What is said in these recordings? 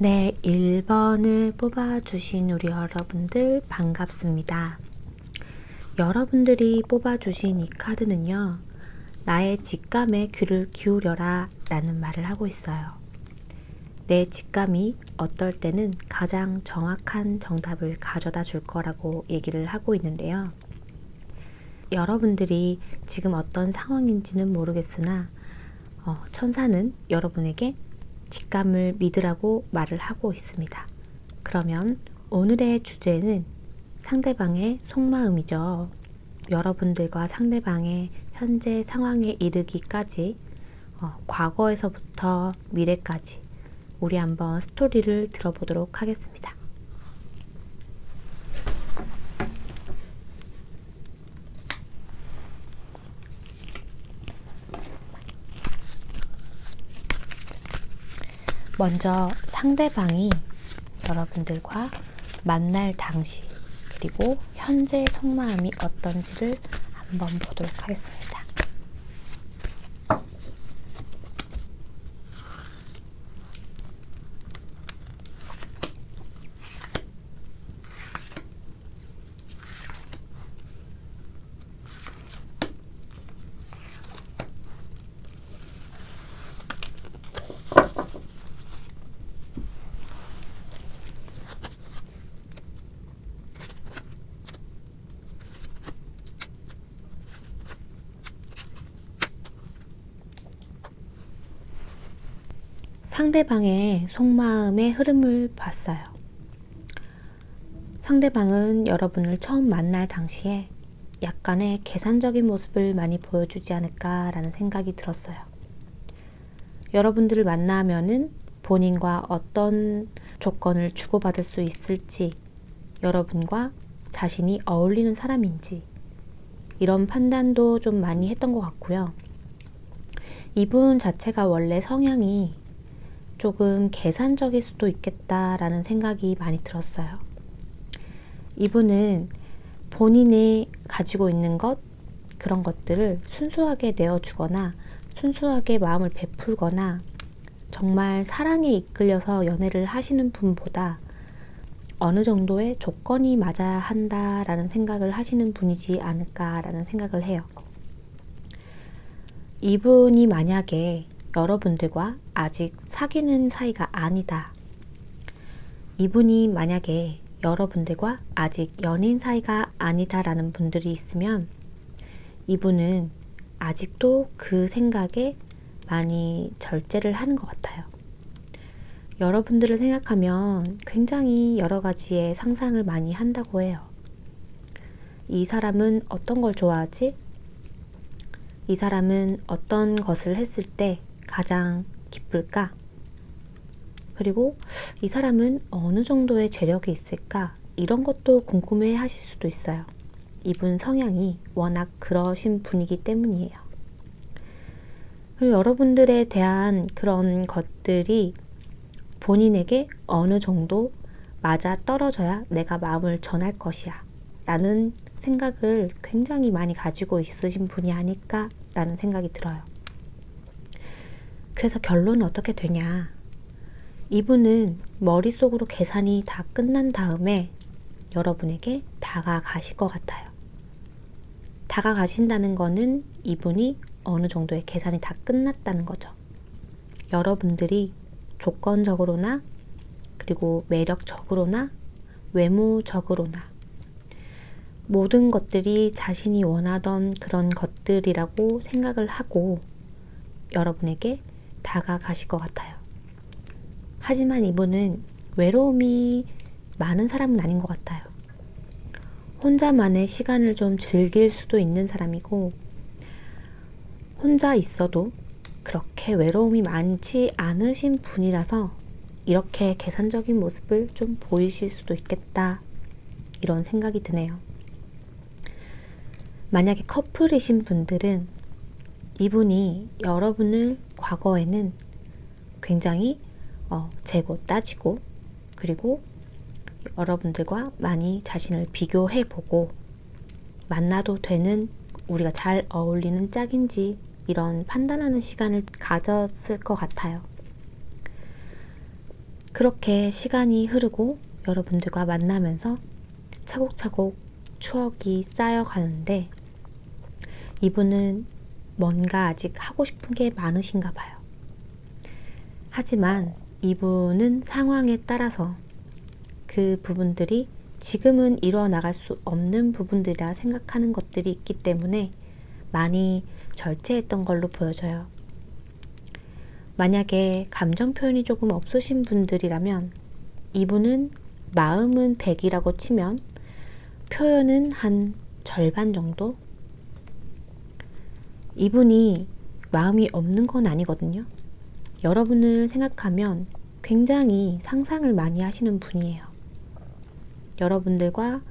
네, 1번을 뽑아주신 우리 여러분들 반갑습니다. 여러분들이 뽑아주신 이 카드는요, 나의 직감에 귀를 기울여라 라는 말을 하고 있어요. 내 직감이 어떨 때는 가장 정확한 정답을 가져다 줄 거라고 얘기를 하고 있는데요. 여러분들이 지금 어떤 상황인지는 모르겠으나 천사는 여러분에게 직감을 믿으라고 말을 하고 있습니다. 그러면 오늘의 주제는 상대방의 속마음이죠. 여러분들과 상대방의 현재 상황에 이르기까지 과거에서부터 미래까지 우리 한번 스토리를 들어보도록 하겠습니다. 먼저 상대방이 여러분들과 만날 당시 그리고 현재 속마음이 어떤지를 한번 보도록 하겠습니다. 상대방의 속마음의 흐름을 봤어요. 상대방은 여러분을 처음 만날 당시에 약간의 계산적인 모습을 많이 보여주지 않을까라는 생각이 들었어요. 여러분들을 만나면은 본인과 어떤 조건을 주고받을 수 있을지, 여러분과 자신이 어울리는 사람인지 이런 판단도 좀 많이 했던 것 같고요. 이분 자체가 원래 성향이 조금 계산적일 수도 있겠다라는 생각이 많이 들었어요. 이분은 본인이 가지고 있는 그런 것들을 순수하게 내어주거나 순수하게 마음을 베풀거나 정말 사랑에 이끌려서 연애를 하시는 분보다 어느 정도의 조건이 맞아야 한다라는 생각을 하시는 분이지 않을까라는 생각을 해요. 이분이 만약에 여러분들과 아직 사귀는 사이가 아니다. 이분이 만약에 여러분들과 아직 연인 사이가 아니다라는 분들이 있으면 이분은 아직도 그 생각에 많이 절제를 하는 것 같아요. 여러분들을 생각하면 굉장히 여러 가지의 상상을 많이 한다고 해요. 이 사람은 어떤 걸 좋아하지? 이 사람은 어떤 것을 했을 때 가장 기쁠까? 그리고 이 사람은 어느 정도의 재력이 있을까? 이런 것도 궁금해 하실 수도 있어요. 이분 성향이 워낙 그러신 분이기 때문이에요. 그리고 여러분들에 대한 그런 것들이 본인에게 어느 정도 맞아 떨어져야 내가 마음을 전할 것이야 라는 생각을 굉장히 많이 가지고 있으신 분이 아닐까 라는 생각이 들어요. 그래서 결론은 어떻게 되냐? 이분은 머릿속으로 계산이 다 끝난 다음에 여러분에게 다가가실 것 같아요. 다가가신다는 거는 이분이 어느 정도의 계산이 다 끝났다는 거죠. 여러분들이 조건적으로나 그리고 매력적으로나 외모적으로나 모든 것들이 자신이 원하던 그런 것들이라고 생각을 하고 여러분에게 다가가실 것 같아요. 하지만 이분은 외로움이 많은 사람은 아닌 것 같아요. 혼자만의 시간을 좀 즐길 수도 있는 사람이고 혼자 있어도 그렇게 외로움이 많지 않으신 분이라서 이렇게 계산적인 모습을 좀 보이실 수도 있겠다, 이런 생각이 드네요. 만약에 커플이신 분들은 이분이 여러분을 과거에는 굉장히 재고 따지고, 그리고 여러분들과 많이 자신을 비교해보고, 만나도 되는, 우리가 잘 어울리는 짝인지 이런 판단하는 시간을 가졌을 것 같아요. 그렇게 시간이 흐르고 여러분들과 만나면서 차곡차곡 추억이 쌓여가는데, 이분은 뭔가 아직 하고 싶은 게 많으신가 봐요. 하지만 이분은 상황에 따라서 그 부분들이 지금은 이뤄나갈 수 없는 부분들이라 생각하는 것들이 있기 때문에 많이 절제했던 걸로 보여져요. 만약에 감정 표현이 조금 없으신 분들이라면 이분은 마음은 100이라고 치면 표현은 한 절반 정도? 이분이 마음이 없는 건 아니거든요. 여러분을 생각하면 굉장히 상상을 많이 하시는 분이에요. 여러분들과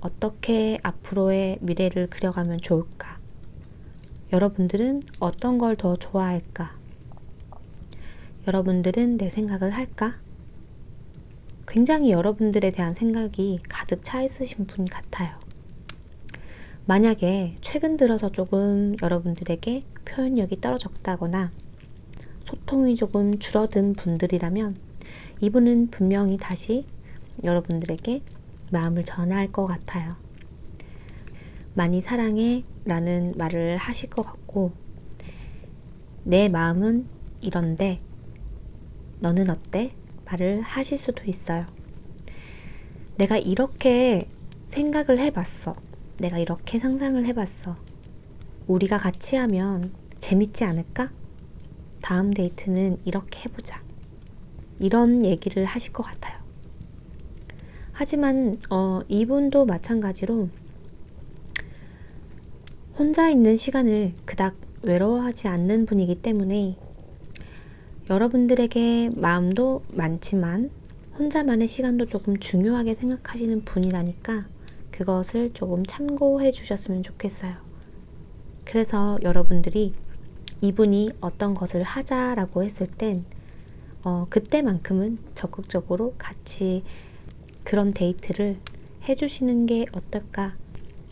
어떻게 앞으로의 미래를 그려가면 좋을까? 여러분들은 어떤 걸 더 좋아할까? 여러분들은 내 생각을 할까? 굉장히 여러분들에 대한 생각이 가득 차 있으신 분 같아요. 만약에 최근 들어서 조금 여러분들에게 표현력이 떨어졌다거나 소통이 조금 줄어든 분들이라면 이분은 분명히 다시 여러분들에게 마음을 전할 것 같아요. 많이 사랑해 라는 말을 하실 것 같고, 내 마음은 이런데 너는 어때? 말을 하실 수도 있어요. 내가 이렇게 생각을 해봤어. 내가 이렇게 상상을 해봤어. 우리가 같이 하면 재밌지 않을까? 다음 데이트는 이렇게 해보자. 이런 얘기를 하실 것 같아요. 하지만 이분도 마찬가지로 혼자 있는 시간을 그닥 외로워하지 않는 분이기 때문에 여러분들에게 마음도 많지만 혼자만의 시간도 조금 중요하게 생각하시는 분이라니까 그것을 조금 참고해 주셨으면 좋겠어요. 그래서 여러분들이 이분이 어떤 것을 하자라고 했을 땐 그때만큼은 적극적으로 같이 그런 데이트를 해주시는 게 어떨까,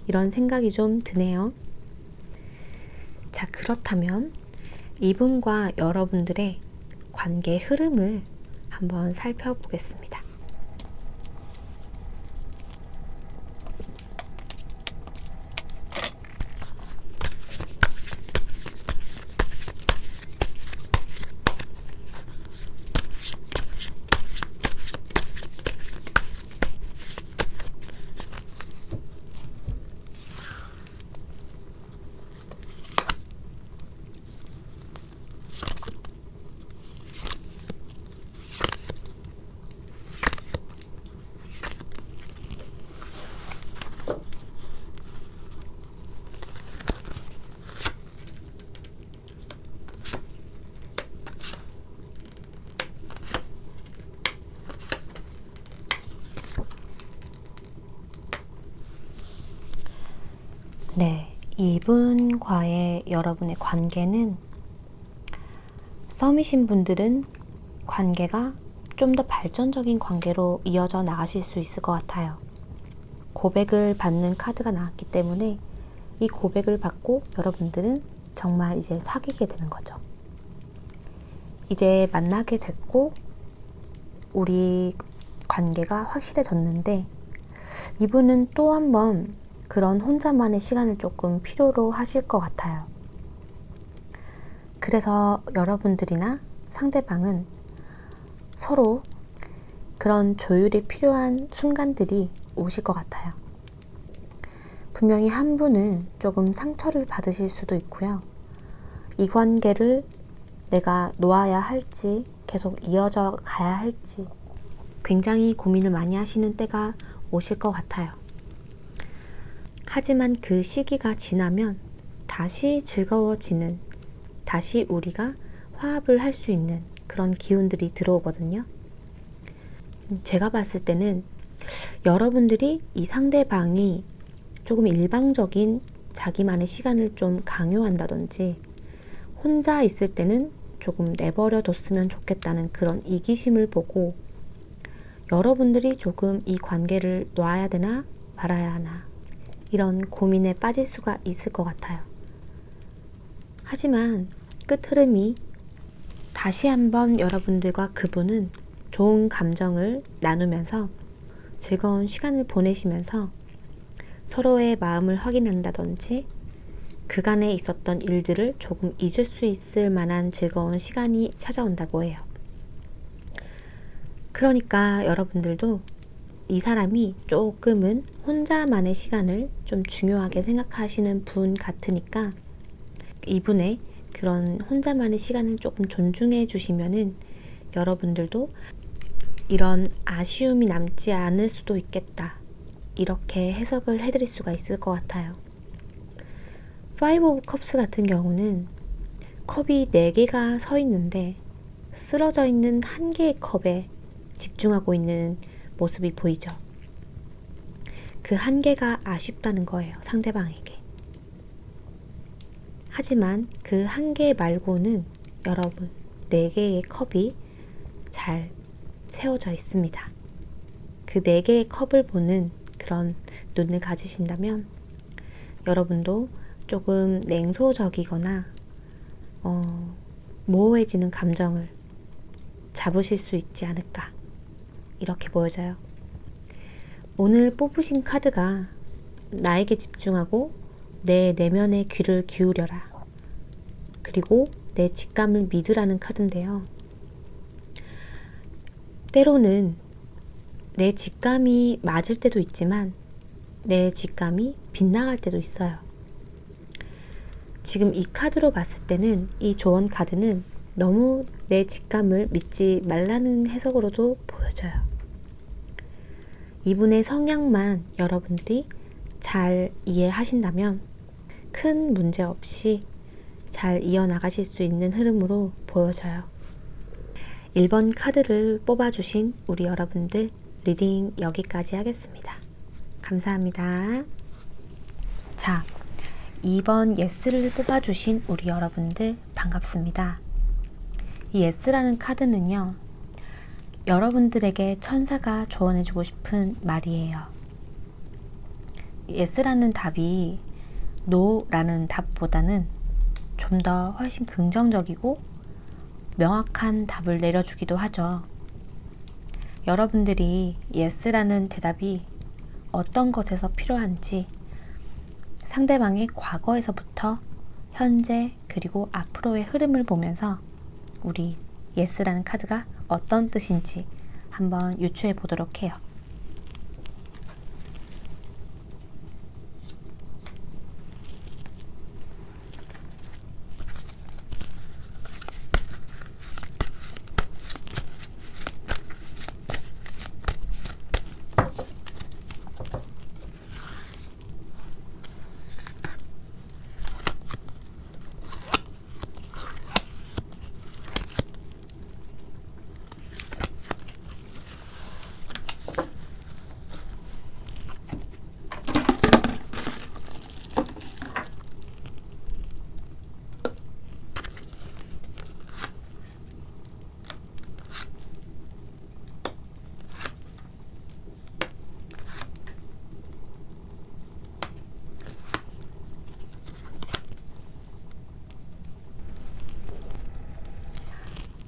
이런 생각이 좀 드네요. 자, 그렇다면 이분과 여러분들의 관계 흐름을 한번 살펴보겠습니다. 네, 이분과의 여러분의 관계는 썸이신 분들은 관계가 좀 더 발전적인 관계로 이어져 나가실 수 있을 것 같아요. 고백을 받는 카드가 나왔기 때문에 이 고백을 받고 여러분들은 정말 이제 사귀게 되는 거죠. 이제 만나게 됐고 우리 관계가 확실해졌는데 이분은 또 한 번 그런 혼자만의 시간을 조금 필요로 하실 것 같아요. 그래서 여러분들이나 상대방은 서로 그런 조율이 필요한 순간들이 오실 것 같아요. 분명히 한 분은 조금 상처를 받으실 수도 있고요. 이 관계를 내가 놓아야 할지 계속 이어져 가야 할지 굉장히 고민을 많이 하시는 때가 오실 것 같아요. 하지만 그 시기가 지나면 다시 즐거워지는 다시 우리가 화합을 할 수 있는 그런 기운들이 들어오거든요. 제가 봤을 때는 여러분들이 이 상대방이 조금 일방적인 자기만의 시간을 좀 강요한다든지 혼자 있을 때는 조금 내버려 뒀으면 좋겠다는 그런 이기심을 보고 여러분들이 조금 이 관계를 놔야 되나 말아야 하나 이런 고민에 빠질 수가 있을 것 같아요. 하지만 끝 흐름이 다시 한번 여러분들과 그분은 좋은 감정을 나누면서 즐거운 시간을 보내시면서 서로의 마음을 확인한다든지 그간에 있었던 일들을 조금 잊을 수 있을 만한 즐거운 시간이 찾아온다고 해요. 그러니까 여러분들도 이 사람이 조금은 혼자만의 시간을 좀 중요하게 생각하시는 분 같으니까 이분의 그런 혼자만의 시간을 조금 존중해 주시면은 여러분들도 이런 아쉬움이 남지 않을 수도 있겠다. 이렇게 해석을 해드릴 수가 있을 것 같아요. 파이브 오브 컵스 같은 경우는 컵이 4개가 서 있는데 쓰러져 있는 한 개의 컵에 집중하고 있는 모습이 보이죠. 그 한 개가 아쉽다는 거예요, 상대방에게. 하지만 그 한 개 말고는 여러분 4개의 컵이 잘 세워져 있습니다. 그 4개의 컵을 보는 그런 눈을 가지신다면 여러분도 조금 냉소적이거나 모호해지는 감정을 잡으실 수 있지 않을까 이렇게 보여져요. 오늘 뽑으신 카드가 나에게 집중하고 내 내면의 귀를 기울여라 그리고 내 직감을 믿으라는 카드인데요. 때로는 내 직감이 맞을 때도 있지만 내 직감이 빗나갈 때도 있어요. 지금 이 카드로 봤을 때는 이 조언 카드는 너무 내 직감을 믿지 말라는 해석으로도 보여져요. 이분의 성향만 여러분들이 잘 이해하신다면 큰 문제 없이 잘 이어나가실 수 있는 흐름으로 보여져요. 1번 카드를 뽑아주신 우리 여러분들 리딩 여기까지 하겠습니다. 감사합니다. 자, 2번 예스를 뽑아주신 우리 여러분들 반갑습니다. 이 예스라는 카드는요, 여러분들에게 천사가 조언해주고 싶은 말이에요. 예스라는 답이 노라는 답보다는 좀 더 훨씬 긍정적이고 명확한 답을 내려주기도 하죠. 여러분들이 예스라는 대답이 어떤 것에서 필요한지 상대방의 과거에서부터 현재 그리고 앞으로의 흐름을 보면서 우리 예스라는 카드가 어떤 뜻인지 한번 유추해 보도록 해요.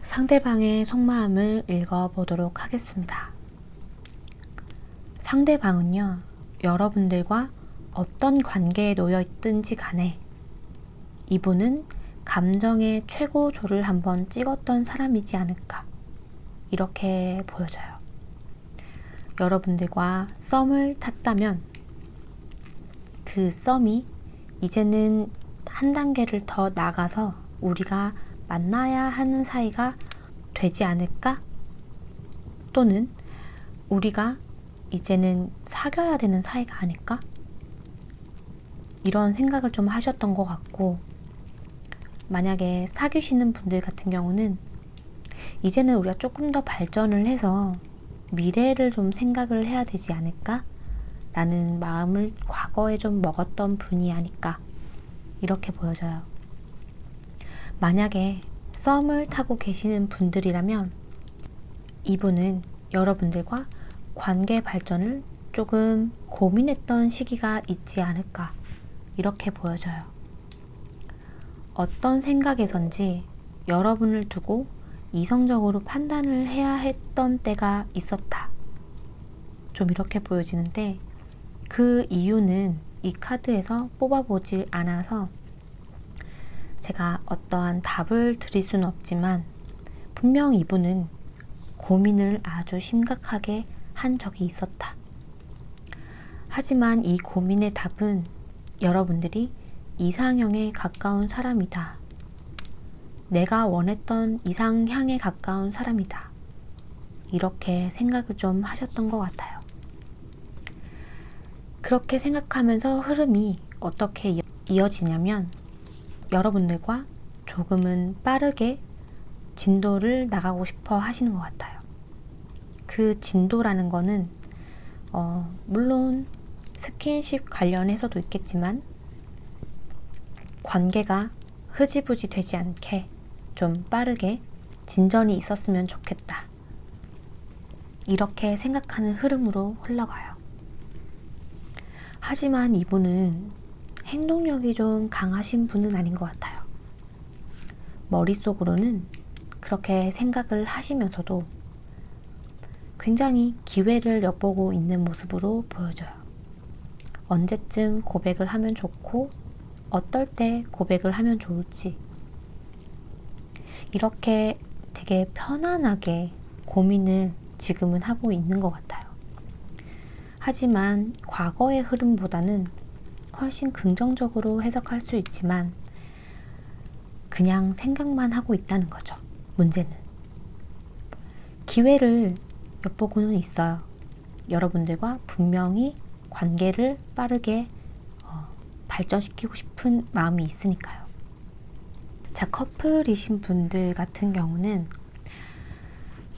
상대방의 속마음을 읽어보도록 하겠습니다. 상대방은요, 여러분들과 어떤 관계에 놓여 있든지 간에 이분은 감정의 최고조를 한번 찍었던 사람이지 않을까 이렇게 보여져요. 여러분들과 썸을 탔다면 그 썸이 이제는 한 단계를 더 나가서 우리가 만나야 하는 사이가 되지 않을까? 또는 우리가 이제는 사귀어야 되는 사이가 아닐까? 이런 생각을 좀 하셨던 것 같고 만약에 사귀시는 분들 같은 경우는 이제는 우리가 조금 더 발전을 해서 미래를 좀 생각을 해야 되지 않을까? 라는 마음을 과거에 좀 먹었던 분이 아닐까? 이렇게 보여져요. 만약에 썸을 타고 계시는 분들이라면 이분은 여러분들과 관계 발전을 조금 고민했던 시기가 있지 않을까? 이렇게 보여져요. 어떤 생각에선지 여러분을 두고 이성적으로 판단을 해야 했던 때가 있었다. 좀 이렇게 보여지는데 그 이유는 이 카드에서 뽑아보질 않아서 제가 어떠한 답을 드릴 수는 없지만 분명 이분은 고민을 아주 심각하게 한 적이 있었다. 하지만 이 고민의 답은 여러분들이 이상형에 가까운 사람이다. 내가 원했던 이상향에 가까운 사람이다. 이렇게 생각을 좀 하셨던 것 같아요. 그렇게 생각하면서 흐름이 어떻게 이어지냐면 여러분들과 조금은 빠르게 진도를 나가고 싶어 하시는 것 같아요. 그 진도라는 거는 물론 스킨십 관련해서도 있겠지만 관계가 흐지부지 되지 않게 좀 빠르게 진전이 있었으면 좋겠다. 이렇게 생각하는 흐름으로 흘러가요. 하지만 이분은 행동력이 좀 강하신 분은 아닌 것 같아요. 머릿속으로는 그렇게 생각을 하시면서도 굉장히 기회를 엿보고 있는 모습으로 보여져요. 언제쯤 고백을 하면 좋고 어떨 때 고백을 하면 좋을지 이렇게 되게 편안하게 고민을 지금은 하고 있는 것 같아요. 하지만 과거의 흐름보다는 훨씬 긍정적으로 해석할 수 있지만 그냥 생각만 하고 있다는 거죠. 문제는 기회를 엿보고는 있어요. 여러분들과 분명히 관계를 빠르게 발전시키고 싶은 마음이 있으니까요. 자, 커플이신 분들 같은 경우는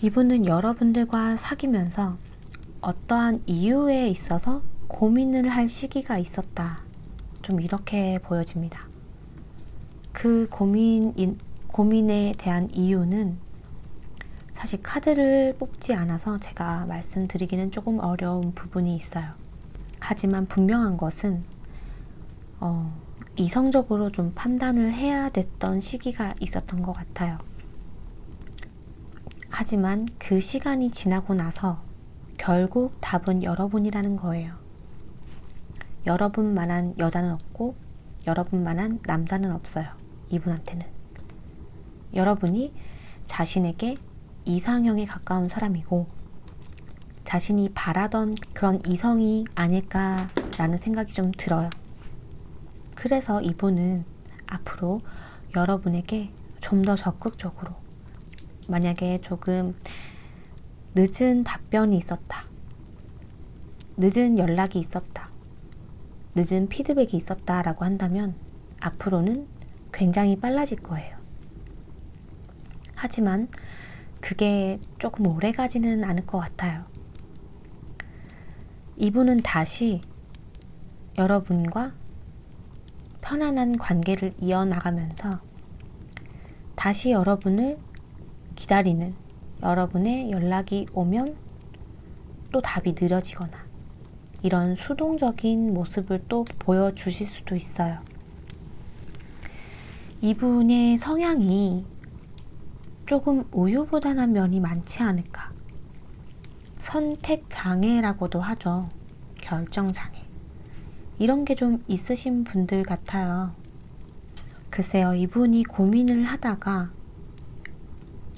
이분은 여러분들과 사귀면서 어떠한 이유에 있어서 고민을 할 시기가 있었다. 좀 이렇게 보여집니다. 그 고민에 대한 이유는 사실 카드를 뽑지 않아서 제가 말씀드리기는 조금 어려운 부분이 있어요. 하지만 분명한 것은 이성적으로 좀 판단을 해야 됐던 시기가 있었던 것 같아요. 하지만 그 시간이 지나고 나서 결국 답은 여러분이라는 거예요. 여러분만한 여자는 없고 여러분만한 남자는 없어요. 이분한테는. 여러분이 자신에게 이상형에 가까운 사람이고 자신이 바라던 그런 이성이 아닐까라는 생각이 좀 들어요. 그래서 이분은 앞으로 여러분에게 좀 더 적극적으로 만약에 조금 늦은 답변이 있었다. 늦은 연락이 있었다. 늦은 피드백이 있었다라고 한다면 앞으로는 굉장히 빨라질 거예요. 하지만 그게 조금 오래 가지는 않을 것 같아요. 이분은 다시 여러분과 편안한 관계를 이어나가면서 다시 여러분을 기다리는 여러분의 연락이 오면 또 답이 느려지거나 이런 수동적인 모습을 또 보여주실 수도 있어요. 이분의 성향이 조금 우유부단한 면이 많지 않을까. 선택 장애라고도 하죠. 결정 장애. 이런 게 좀 있으신 분들 같아요. 글쎄요, 이분이 고민을 하다가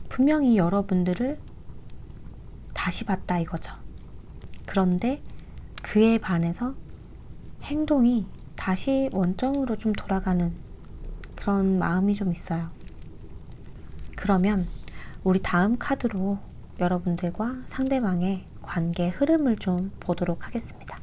분명히 여러분들을 다시 봤다 이거죠. 그런데 그에 반해서 행동이 다시 원점으로 좀 돌아가는 그런 마음이 좀 있어요. 그러면 우리 다음 카드로 여러분들과 상대방의 관계 흐름을 좀 보도록 하겠습니다.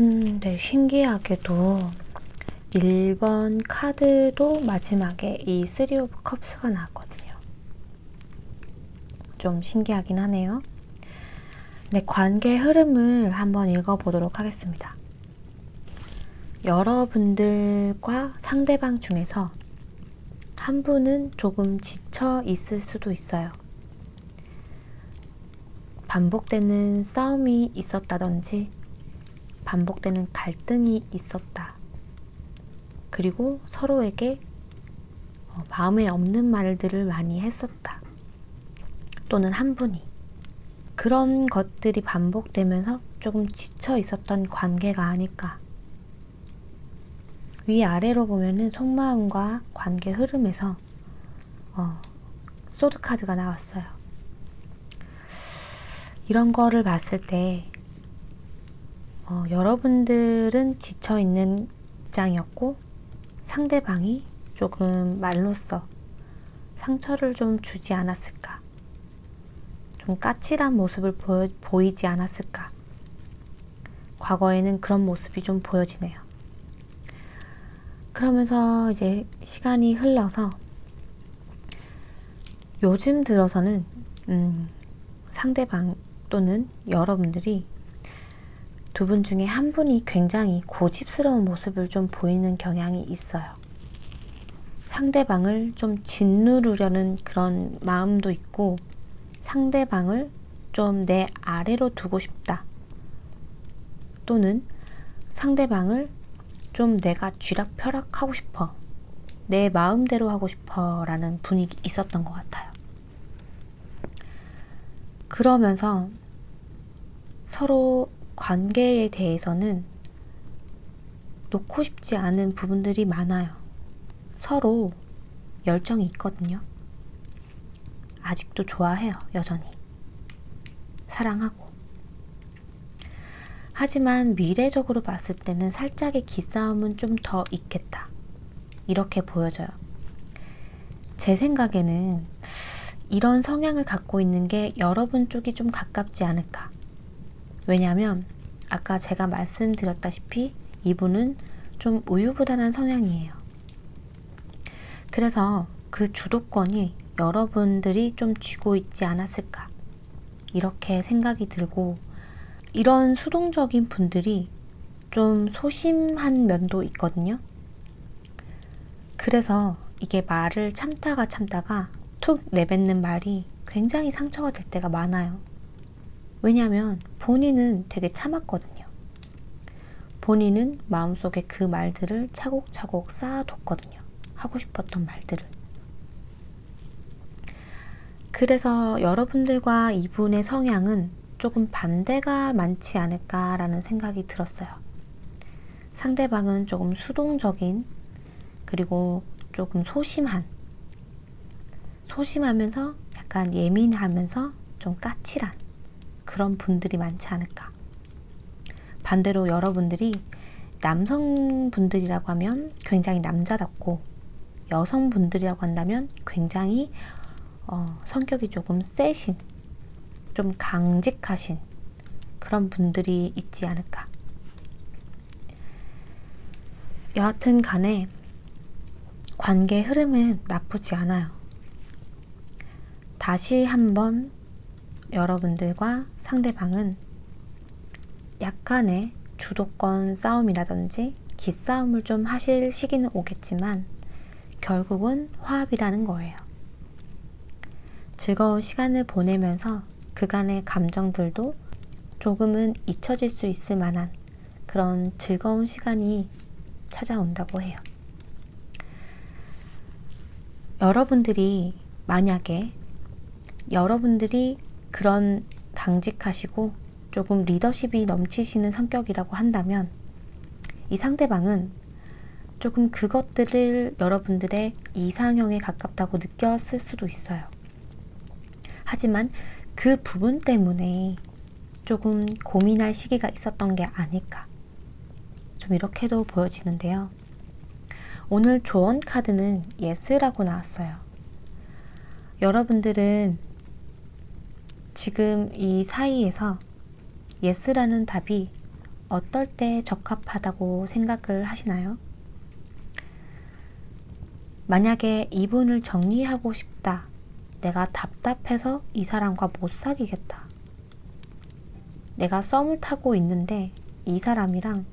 네, 신기하게도 1번 카드도 마지막에 이 3 오브 컵스가 나왔거든요. 좀 신기하긴 하네요. 네, 관계 흐름을 한번 읽어보도록 하겠습니다. 여러분들과 상대방 중에서 한 분은 조금 지쳐 있을 수도 있어요. 반복되는 싸움이 있었다든지 반복되는 갈등이 있었다. 그리고 서로에게 마음에 없는 말들을 많이 했었다. 또는 한 분이 그런 것들이 반복되면서 조금 지쳐 있었던 관계가 아닐까. 위아래로 보면은 속마음과 관계 흐름에서 소드 카드가 나왔어요. 이런 거를 봤을 때 여러분들은 지쳐 있는 입장이었고 상대방이 조금 말로써 상처를 좀 주지 않았을까. 좀 까칠한 모습을 보이지 않았을까. 과거에는 그런 모습이 좀 보여지네요. 그러면서 이제 시간이 흘러서 요즘 들어서는 상대방 또는 여러분들이 두 분 중에 한 분이 굉장히 고집스러운 모습을 좀 보이는 경향이 있어요. 상대방을 좀 짓누르려는 그런 마음도 있고 상대방을 좀 내 아래로 두고 싶다. 또는 상대방을 좀 내가 쥐락펴락하고 싶어. 내 마음대로 하고 싶어 라는 분위기 있었던 것 같아요. 그러면서 서로 관계에 대해서는 놓고 싶지 않은 부분들이 많아요. 서로 열정이 있거든요. 아직도 좋아해요, 여전히. 사랑하고. 하지만 미래적으로 봤을 때는 살짝의 기싸움은 좀 더 있겠다. 이렇게 보여져요. 제 생각에는 이런 성향을 갖고 있는 게 여러분 쪽이 좀 가깝지 않을까. 왜냐하면 아까 제가 말씀드렸다시피 이분은 좀 우유부단한 성향이에요. 그래서 그 주도권이 여러분들이 좀 쥐고 있지 않았을까. 이렇게 생각이 들고 이런 수동적인 분들이 좀 소심한 면도 있거든요. 그래서 이게 말을 참다가 툭 내뱉는 말이 굉장히 상처가 될 때가 많아요. 왜냐하면 본인은 되게 참았거든요. 본인은 마음속에 그 말들을 차곡차곡 쌓아뒀거든요. 하고 싶었던 말들을. 그래서 여러분들과 이분의 성향은 조금 반대가 많지 않을까라는 생각이 들었어요. 상대방은 조금 수동적인 그리고 조금 소심하면서 약간 예민하면서 좀 까칠한 그런 분들이 많지 않을까. 반대로 여러분들이 남성분들이라고 하면 굉장히 남자답고 여성분들이라고 한다면 굉장히 성격이 조금 세신 좀 강직하신 그런 분들이 있지 않을까. 여하튼 간에 관계 흐름은 나쁘지 않아요. 다시 한번 여러분들과 상대방은 약간의 주도권 싸움이라든지 기싸움을 좀 하실 시기는 오겠지만 결국은 화합이라는 거예요. 즐거운 시간을 보내면서 그간의 감정들도 조금은 잊혀질 수 있을 만한 그런 즐거운 시간이 찾아온다고 해요. 여러분들이 만약에 여러분들이 그런 강직하시고 조금 리더십이 넘치시는 성격이라고 한다면 이 상대방은 조금 그것들을 여러분들의 이상형에 가깝다고 느꼈을 수도 있어요. 하지만 그 부분 때문에 조금 고민할 시기가 있었던 게 아닐까. 좀 이렇게도 보여지는데요. 오늘 조언 카드는 예스라고 나왔어요. 여러분들은 지금 이 사이에서 예스라는 답이 어떨 때 적합하다고 생각을 하시나요? 만약에 이분을 정리하고 싶다. 내가 답답해서 이 사람과 못 사귀겠다. 내가 썸을 타고 있는데 이 사람이랑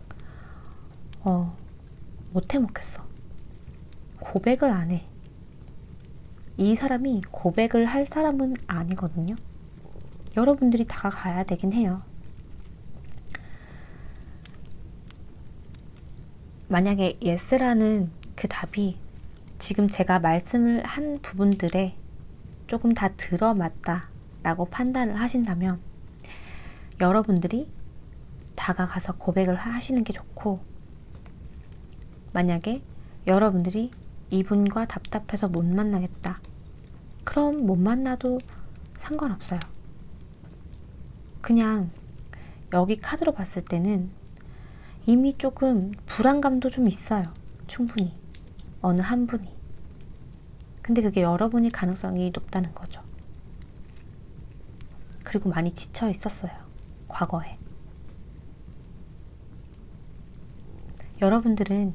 못 해먹겠어. 고백을 안 해. 이 사람이 고백을 할 사람은 아니거든요. 여러분들이 다가가야 되긴 해요. 만약에 yes라는 그 답이 지금 제가 말씀을 한 부분들에 조금 다 들어맞다 라고 판단을 하신다면 여러분들이 다가가서 고백을 하시는 게 좋고, 만약에 여러분들이 이분과 답답해서 못 만나겠다. 그럼 못 만나도 상관없어요. 그냥 여기 카드로 봤을 때는 이미 조금 불안감도 좀 있어요. 충분히. 어느 한 분이. 근데 그게 여러분일 가능성이 높다는 거죠. 그리고 많이 지쳐 있었어요. 과거에. 여러분들은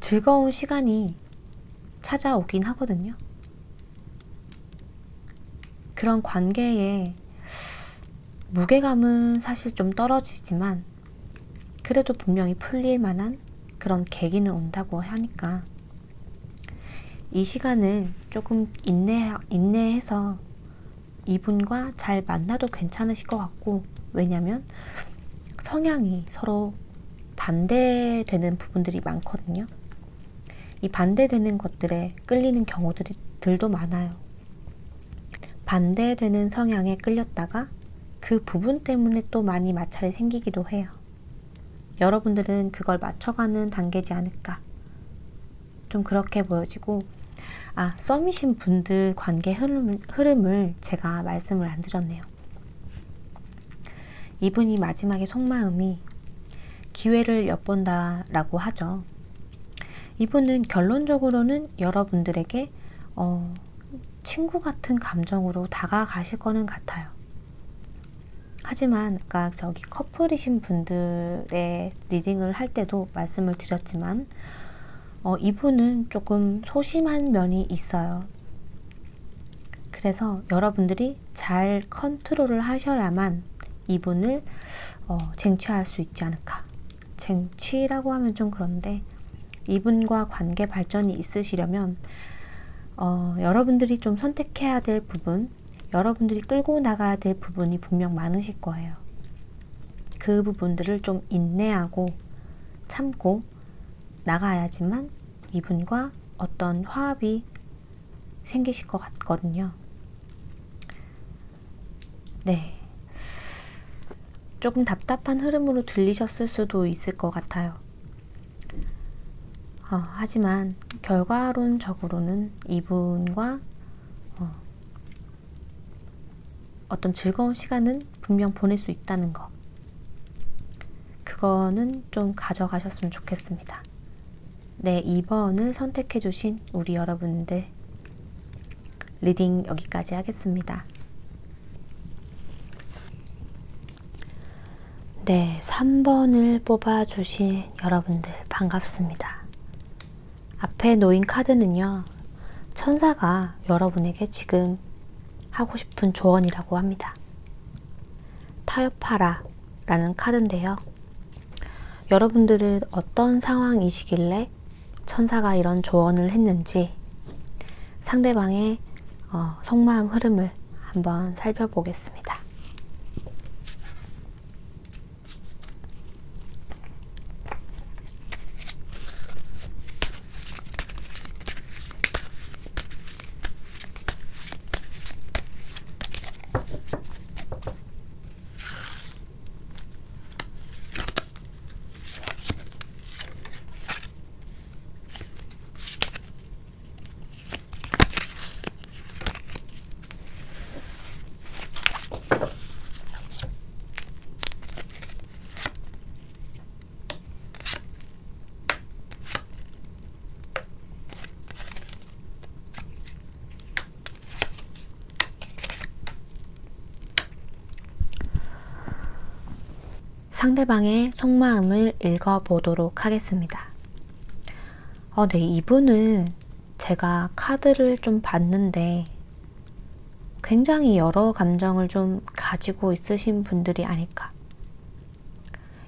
즐거운 시간이 찾아오긴 하거든요. 그런 관계에 무게감은 사실 좀 떨어지지만 그래도 분명히 풀릴 만한 그런 계기는 온다고 하니까 이 시간을 조금 인내해서 이분과 잘 만나도 괜찮으실 것 같고, 왜냐면 성향이 서로 반대되는 부분들이 많거든요. 이 반대되는 것들에 끌리는 경우들도 많아요. 반대되는 성향에 끌렸다가 그 부분 때문에 또 많이 마찰이 생기기도 해요. 여러분들은 그걸 맞춰가는 단계지 않을까. 좀 그렇게 보여지고, 썸이신 분들 관계 흐름을 제가 말씀을 안 드렸네요. 이분이 마지막에 속마음이 기회를 엿본다 라고 하죠. 이분은 결론적으로는 여러분들에게 친구 같은 감정으로 다가가실 거는 같아요. 하지만 아까 저기 커플이신 분들의 리딩을 할 때도 말씀을 드렸지만 이분은 조금 소심한 면이 있어요. 그래서 여러분들이 잘 컨트롤을 하셔야만 이분을 쟁취할 수 있지 않을까. 쟁취라고 하면 좀 그런데 이분과 관계 발전이 있으시려면 여러분들이 좀 선택해야 될 부분, 여러분들이 끌고 나가야 될 부분이 분명 많으실 거예요. 그 부분들을 좀 인내하고 참고 나가야지만 이분과 어떤 화합이 생기실 것 같거든요. 네. 조금 답답한 흐름으로 들리셨을 수도 있을 것 같아요. 하지만 결과론적으로는 이분과 어떤 즐거운 시간은 분명 보낼 수 있다는 거, 그거는 좀 가져가셨으면 좋겠습니다. 네, 2번을 선택해 주신 우리 여러분들 리딩 여기까지 하겠습니다. 네, 3번을 뽑아주신 여러분들 반갑습니다. 앞에 놓인 카드는요, 천사가 여러분에게 지금 하고 싶은 조언이라고 합니다. 타협하라 라는 카드인데요. 여러분들은 어떤 상황이시길래 천사가 이런 조언을 했는지 상대방의 속마음 흐름을 한번 살펴보겠습니다. 상대방의 속마음을 읽어보도록 하겠습니다. 네, 이분은 제가 카드를 좀 봤는데 굉장히 여러 감정을 좀 가지고 있으신 분들이 아닐까.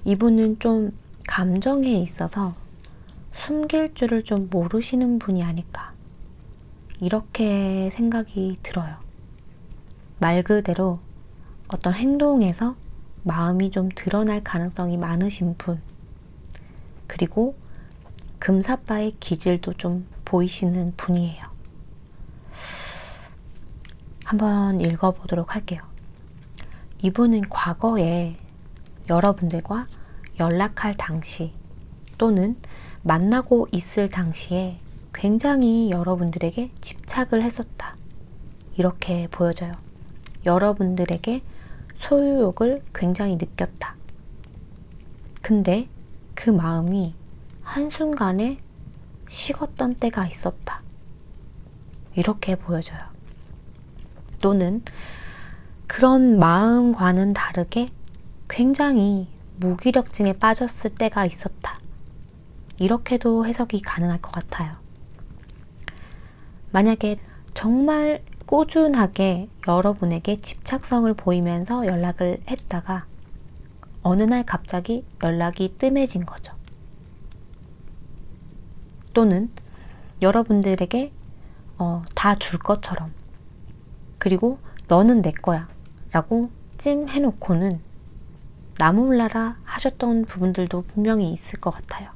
이분은 좀 감정에 있어서 숨길 줄을 좀 모르시는 분이 아닐까. 이렇게 생각이 들어요. 말 그대로 어떤 행동에서 마음이 좀 드러날 가능성이 많으신 분. 그리고 금사빠의 기질도 좀 보이시는 분이에요. 한번 읽어보도록 할게요. 이분은 과거에 여러분들과 연락할 당시 또는 만나고 있을 당시에 굉장히 여러분들에게 집착을 했었다. 이렇게 보여져요. 여러분들에게 소유욕을 굉장히 느꼈다. 근데 그 마음이 한순간에 식었던 때가 있었다. 이렇게 보여져요. 또는 그런 마음과는 다르게 굉장히 무기력증에 빠졌을 때가 있었다. 이렇게도 해석이 가능할 것 같아요. 만약에 정말 꾸준하게 여러분에게 집착성을 보이면서 연락을 했다가 어느 날 갑자기 연락이 뜸해진 거죠. 또는 여러분들에게 다 줄 것처럼, 그리고 너는 내 거야 라고 찜해놓고는 나몰라라 하셨던 부분들도 분명히 있을 것 같아요.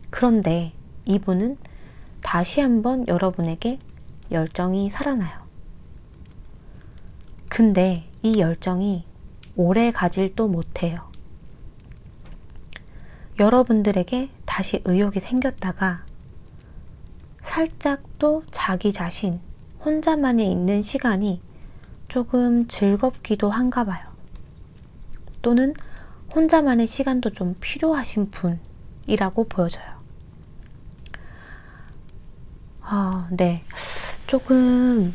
그런데 이분은 다시 한번 여러분에게 열정이 살아나요. 근데 이 열정이 오래 가질도 못해요. 여러분들에게 다시 의욕이 생겼다가 살짝 또 자기 자신 혼자만에 있는 시간이 조금 즐겁기도 한가 봐요. 또는 혼자만의 시간도 좀 필요하신 분이라고 보여져요. 네. 조금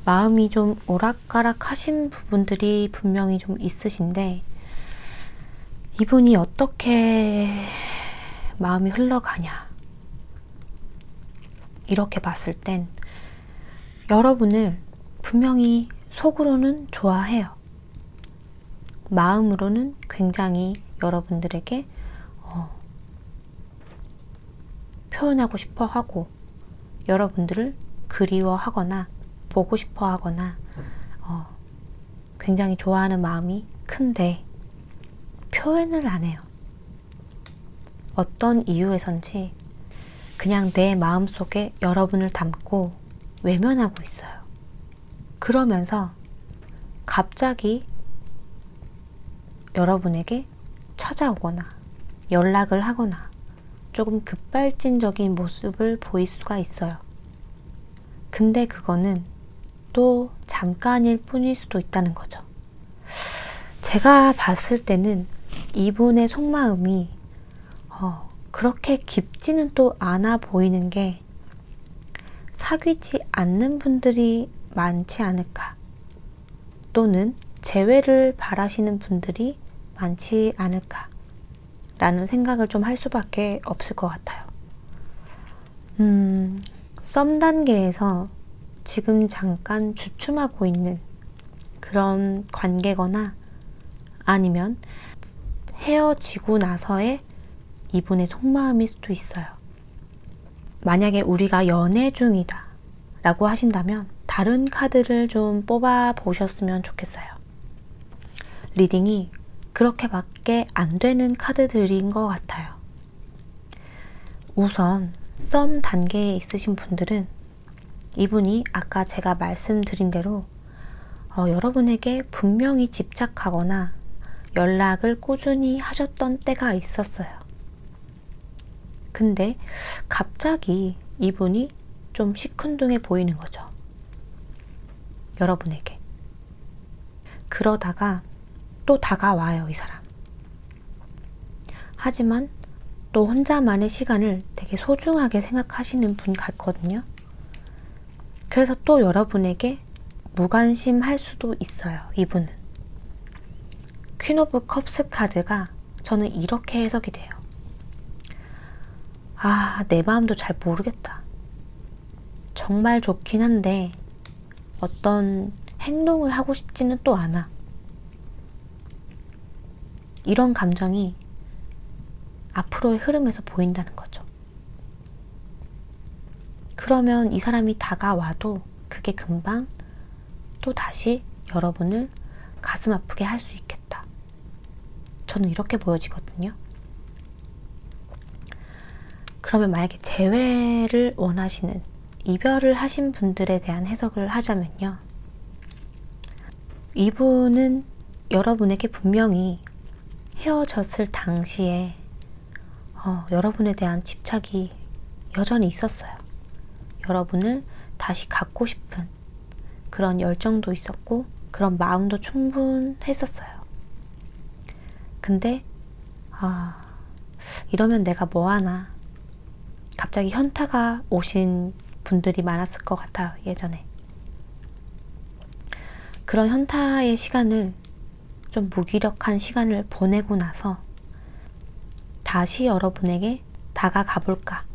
마음이 좀 오락가락 하신 부분들이 분명히 좀 있으신데 이분이 어떻게 마음이 흘러가냐, 이렇게 봤을 땐 여러분을 분명히 속으로는 좋아해요. 마음으로는 굉장히 여러분들에게 표현하고 싶어 하고 여러분들을 그리워하거나 보고 싶어 하거나 굉장히 좋아하는 마음이 큰데 표현을 안 해요. 어떤 이유에선지 그냥 내 마음속에 여러분을 담고 외면하고 있어요. 그러면서 갑자기 여러분에게 찾아오거나 연락을 하거나 조금 급발진적인 모습을 보일 수가 있어요. 근데 그거는 또 잠깐일 뿐일 수도 있다는 거죠. 제가 봤을 때는 이분의 속마음이 그렇게 깊지는 또 않아 보이는 게 사귀지 않는 분들이 많지 않을까, 또는 재회를 바라시는 분들이 많지 않을까 라는 생각을 좀 할 수밖에 없을 것 같아요. 썸 단계에서 지금 잠깐 주춤하고 있는 그런 관계거나 아니면 헤어지고 나서의 이분의 속마음일 수도 있어요. 만약에 우리가 연애 중이다 라고 하신다면 다른 카드를 좀 뽑아 보셨으면 좋겠어요. 리딩이 그렇게밖에 안 되는 카드들인 것 같아요. 우선 썸 단계에 있으신 분들은 이분이 아까 제가 말씀드린 대로 여러분에게 분명히 집착하거나 연락을 꾸준히 하셨던 때가 있었어요. 근데 갑자기 이분이 좀 시큰둥해 보이는 거죠. 여러분에게. 그러다가 또 다가와요, 이 사람. 하지만 또 혼자만의 시간을 되게 소중하게 생각하시는 분 같거든요. 그래서 또 여러분에게 무관심할 수도 있어요, 이분은. 퀸 오브 컵스 카드가 저는 이렇게 해석이 돼요. 내 마음도 잘 모르겠다. 정말 좋긴 한데 어떤 행동을 하고 싶지는 또 않아. 이런 감정이 앞으로의 흐름에서 보인다는 거죠. 그러면 이 사람이 다가와도 그게 금방 또 다시 여러분을 가슴 아프게 할 수 있겠다. 저는 이렇게 보여지거든요. 그러면 만약에 재회를 원하시는, 이별을 하신 분들에 대한 해석을 하자면요. 이분은 여러분에게 분명히 헤어졌을 당시에 여러분에 대한 집착이 여전히 있었어요. 여러분을 다시 갖고 싶은 그런 열정도 있었고 그런 마음도 충분했었어요. 근데 이러면 내가 뭐하나, 갑자기 현타가 오신 분들이 많았을 것 같아요. 예전에 그런 현타의 시간을, 좀 무기력한 시간을 보내고 나서 다시 여러분에게 다가가 볼까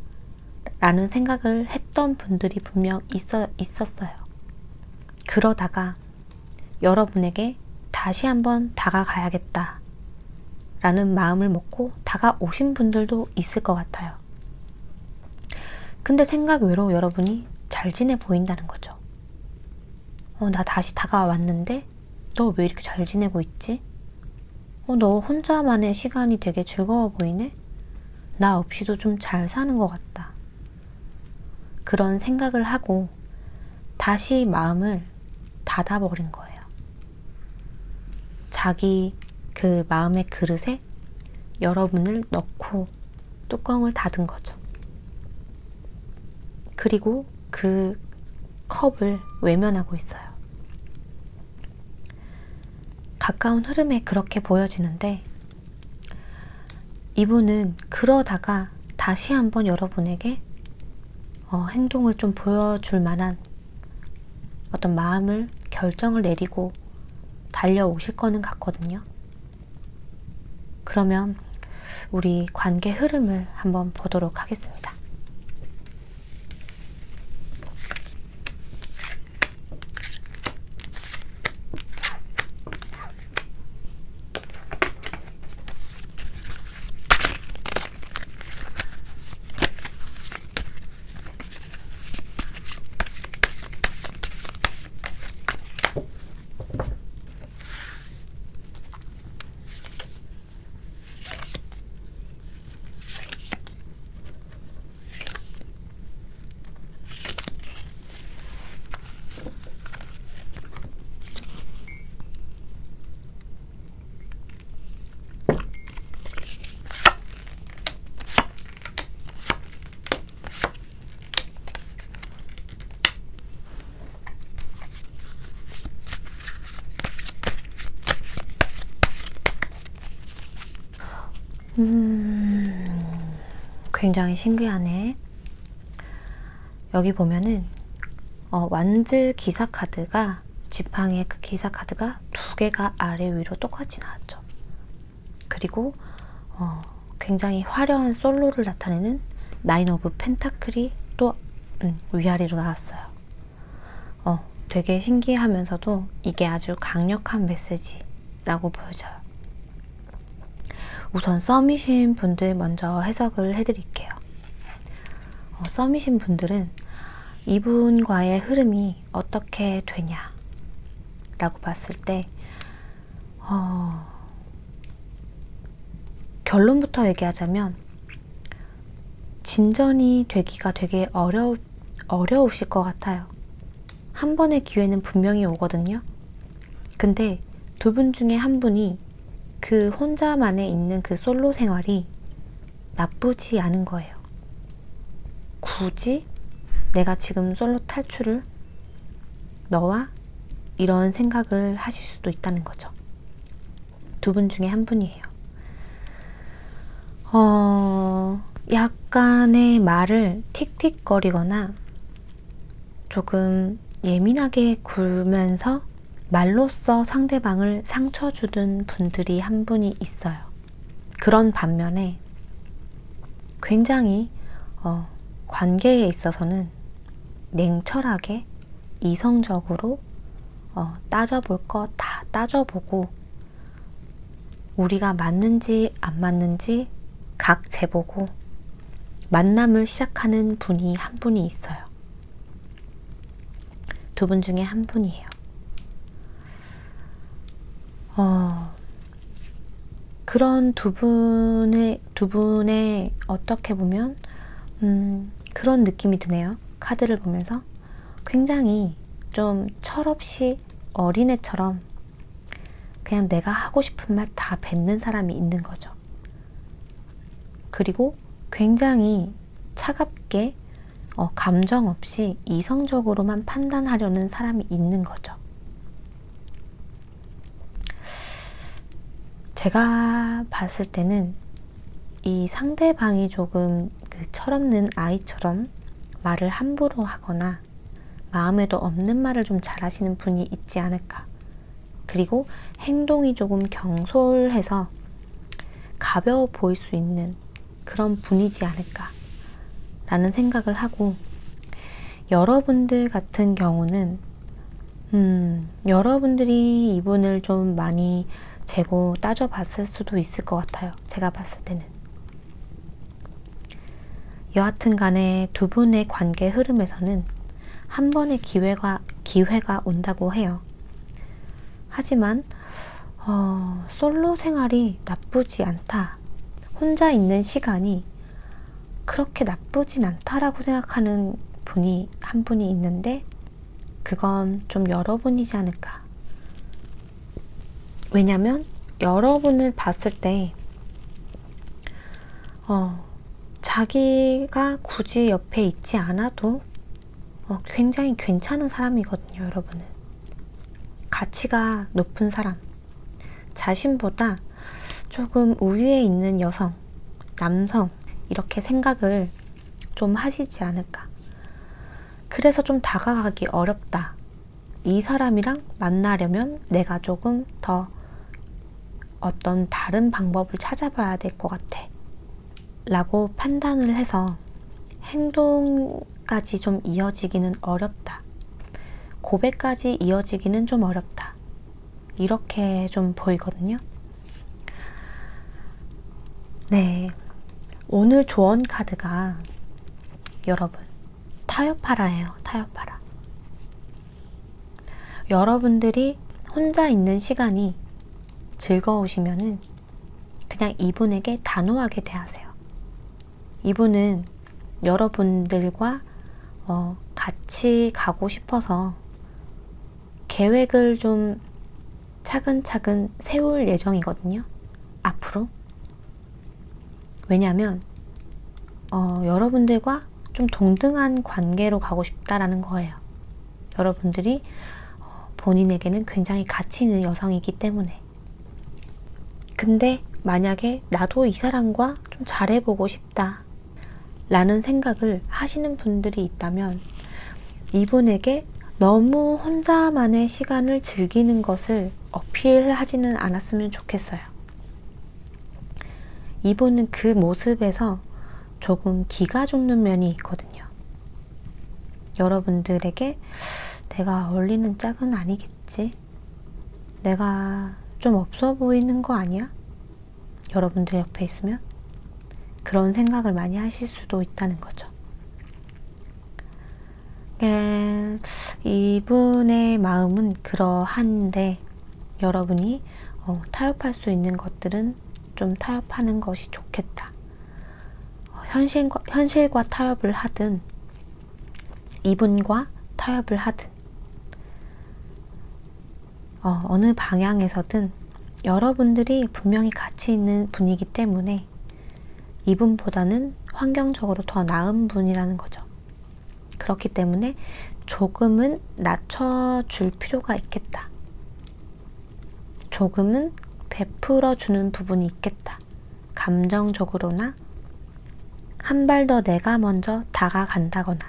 라는 생각을 했던 분들이 분명 있었어요. 그러다가 여러분에게 다시 한번 다가가야겠다 라는 마음을 먹고 다가오신 분들도 있을 것 같아요. 근데 생각 외로 여러분이 잘 지내 보인다는 거죠. 나 다시 다가왔는데 너 왜 이렇게 잘 지내고 있지? 너 혼자만의 시간이 되게 즐거워 보이네? 나 없이도 좀 잘 사는 것 같다. 그런 생각을 하고 다시 마음을 닫아버린 거예요. 자기 그 마음의 그릇에 여러분을 넣고 뚜껑을 닫은 거죠. 그리고 그 컵을 외면하고 있어요. 가까운 흐름에 그렇게 보여지는데 이분은 그러다가 다시 한번 여러분에게 행동을 좀 보여줄 만한 어떤 마음을, 결정을 내리고 달려오실 거는 같거든요. 그러면 우리 관계 흐름을 한번 보도록 하겠습니다. 굉장히 신기하네. 여기 보면은 완즈 기사 카드가, 지팡이의 그 기사 카드가 두 개가 아래 위로 똑같이 나왔죠. 그리고 굉장히 화려한 솔로를 나타내는 나인 오브 펜타클이 또 위아래로 나왔어요. 되게 신기하면서도 이게 아주 강력한 메시지라고 보여져요. 우선 썸이신 분들 먼저 해석을 해드릴게요. 썸이신 분들은 이분과의 흐름이 어떻게 되냐 라고 봤을 때 결론부터 얘기하자면 진전이 되기가 되게 어려우실 것 같아요. 한 번의 기회는 분명히 오거든요. 근데 두 분 중에 한 분이 그 혼자만에 있는 그 솔로 생활이 나쁘지 않은 거예요. 굳이 내가 지금 솔로 탈출을 너와 이런 생각을 하실 수도 있다는 거죠. 두 분 중에 한 분이에요. 약간의 말을 틱틱거리거나 조금 예민하게 굴면서 말로써 상대방을 상처 주던 분들이 한 분이 있어요. 그런 반면에 굉장히 관계에 있어서는 냉철하게 이성적으로 따져볼 거 다 따져보고 우리가 맞는지 안 맞는지 각 재보고 만남을 시작하는 분이 한 분이 있어요. 두 분 중에 한 분이에요. 그런 두 분의 어떻게 보면 그런 느낌이 드네요. 카드를 보면서 굉장히 좀 철없이 어린애처럼 그냥 내가 하고 싶은 말 다 뱉는 사람이 있는 거죠. 그리고 굉장히 차갑게 감정 없이 이성적으로만 판단하려는 사람이 있는 거죠. 제가 봤을 때는 이 상대방이 조금 철없는 아이처럼 말을 함부로 하거나 마음에도 없는 말을 좀 잘하시는 분이 있지 않을까. 그리고 행동이 조금 경솔해서 가벼워 보일 수 있는 그런 분이지 않을까 라는 생각을 하고, 여러분들 같은 경우는 여러분들이 이분을 좀 많이 재고 따져봤을 수도 있을 것 같아요. 제가 봤을 때는. 여하튼 간에 두 분의 관계 흐름에서는 한 번의 기회가 온다고 해요. 하지만 솔로 생활이 나쁘지 않다. 혼자 있는 시간이 그렇게 나쁘진 않다라고 생각하는 분이 한 분이 있는데, 그건 좀 여러분이지 않을까. 왜냐면 여러분을 봤을 때 자기가 굳이 옆에 있지 않아도 굉장히 괜찮은 사람이거든요. 여러분은 가치가 높은 사람, 자신보다 조금 우위에 있는 여성, 남성 이렇게 생각을 좀 하시지 않을까. 그래서 좀 다가가기 어렵다. 이 사람이랑 만나려면 내가 조금 더 어떤 다른 방법을 찾아봐야 될 것 같아 라고 판단을 해서 행동까지 좀 이어지기는 어렵다. 고백까지 이어지기는 좀 어렵다. 이렇게 좀 보이거든요. 네, 오늘 조언 카드가 여러분 타협하라예요. 타협하라. 여러분들이 혼자 있는 시간이 즐거우시면은 그냥 이분에게 단호하게 대하세요. 이분은 여러분들과 같이 가고 싶어서 계획을 좀 차근차근 세울 예정이거든요. 앞으로. 왜냐하면 여러분들과 좀 동등한 관계로 가고 싶다라는 거예요. 여러분들이 본인에게는 굉장히 가치 있는 여성이기 때문에. 근데 만약에 나도 이 사람과 좀 잘해보고 싶다 라는 생각을 하시는 분들이 있다면 이분에게 너무 혼자만의 시간을 즐기는 것을 어필하지는 않았으면 좋겠어요. 이분은 그 모습에서 조금 기가 죽는 면이 있거든요. 여러분들에게 내가 어울리는 짝은 아니겠지? 내가 좀 없어 보이는 거 아니야? 여러분들 옆에 있으면 그런 생각을 많이 하실 수도 있다는 거죠. 이분의 마음은 그러한데 여러분이 타협할 수 있는 것들은 좀 타협하는 것이 좋겠다. 현실과 타협을 하든 이분과 타협을 하든 어느 방향에서든 여러분들이 분명히 가치 있는 분이기 때문에 이분보다는 환경적으로 더 나은 분이라는 거죠. 그렇기 때문에 조금은 낮춰줄 필요가 있겠다. 조금은 베풀어주는 부분이 있겠다. 감정적으로나 한 발 더 내가 먼저 다가간다거나.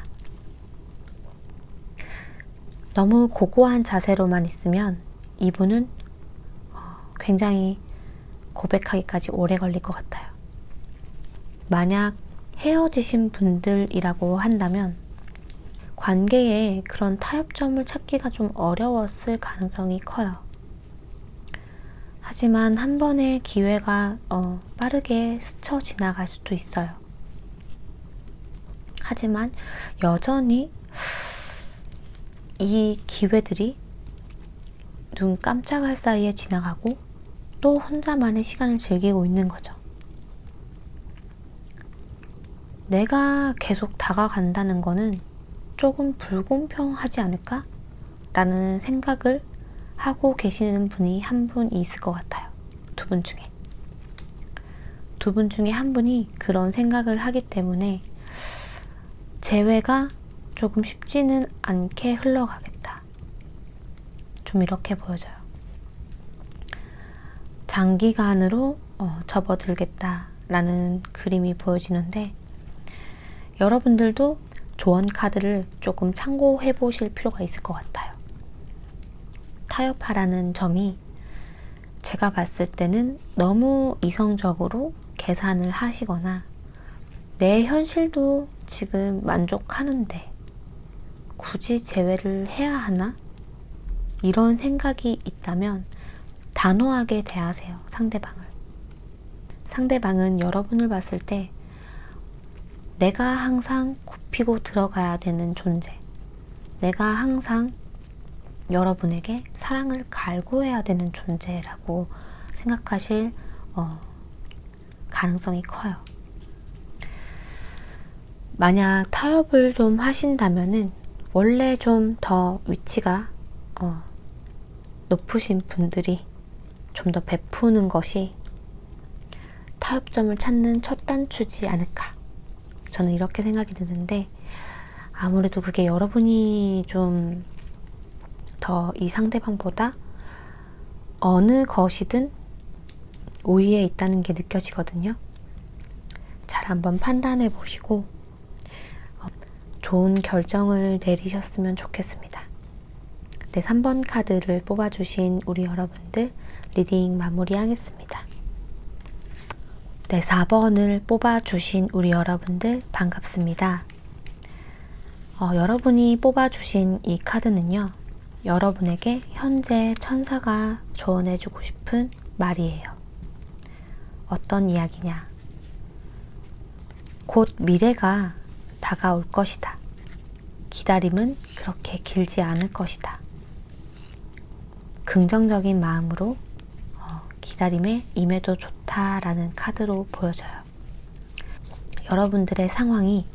너무 고고한 자세로만 있으면 이분은 굉장히 고백하기까지 오래 걸릴 것 같아요. 만약 헤어지신 분들이라고 한다면 관계에 그런 타협점을 찾기가 좀 어려웠을 가능성이 커요. 하지만 한 번의 기회가 빠르게 스쳐 지나갈 수도 있어요. 하지만 여전히 이 기회들이 눈 깜짝할 사이에 지나가고 또 혼자만의 시간을 즐기고 있는 거죠. 내가 계속 다가간다는 거는 조금 불공평하지 않을까? 라는 생각을 하고 계시는 분이 한 분 있을 것 같아요. 두 분 중에. 두 분 중에 한 분이 그런 생각을 하기 때문에 재회가 조금 쉽지는 않게 흘러가겠다. 좀 이렇게 보여져요. 장기간으로 접어들겠다라는 그림이 보여지는데 여러분들도 조언 카드를 조금 참고해 보실 필요가 있을 것 같아요. 타협하라는 점이 제가 봤을 때는 너무 이성적으로 계산을 하시거나 내 현실도 지금 만족하는데 굳이 재회를 해야 하나? 이런 생각이 있다면 단호하게 대하세요, 상대방을. 상대방은 여러분을 봤을 때 내가 항상 굽히고 들어가야 되는 존재, 내가 항상 여러분에게 사랑을 갈구해야 되는 존재라고 생각하실 가능성이 커요. 만약 타협을 좀 하신다면은 원래 좀 더 위치가 높으신 분들이 좀 더 베푸는 것이 타협점을 찾는 첫 단추지 않을까. 저는 이렇게 생각이 드는데 아무래도 그게 여러분이 좀 더 이 상대방보다 어느 것이든 우위에 있다는 게 느껴지거든요. 잘 한번 판단해 보시고 좋은 결정을 내리셨으면 좋겠습니다. 네, 3번 카드를 뽑아주신 우리 여러분들 리딩 마무리하겠습니다. 네, 4번을 뽑아주신 우리 여러분들 반갑습니다. 여러분이 뽑아주신 이 카드는요, 여러분에게 현재 천사가 조언해주고 싶은 말이에요. 어떤 이야기냐? 곧 미래가 다가올 것이다. 기다림은 그렇게 길지 않을 것이다. 긍정적인 마음으로 기다림에 임해도 좋다라는 카드로 보여져요. 여러분들의 상황이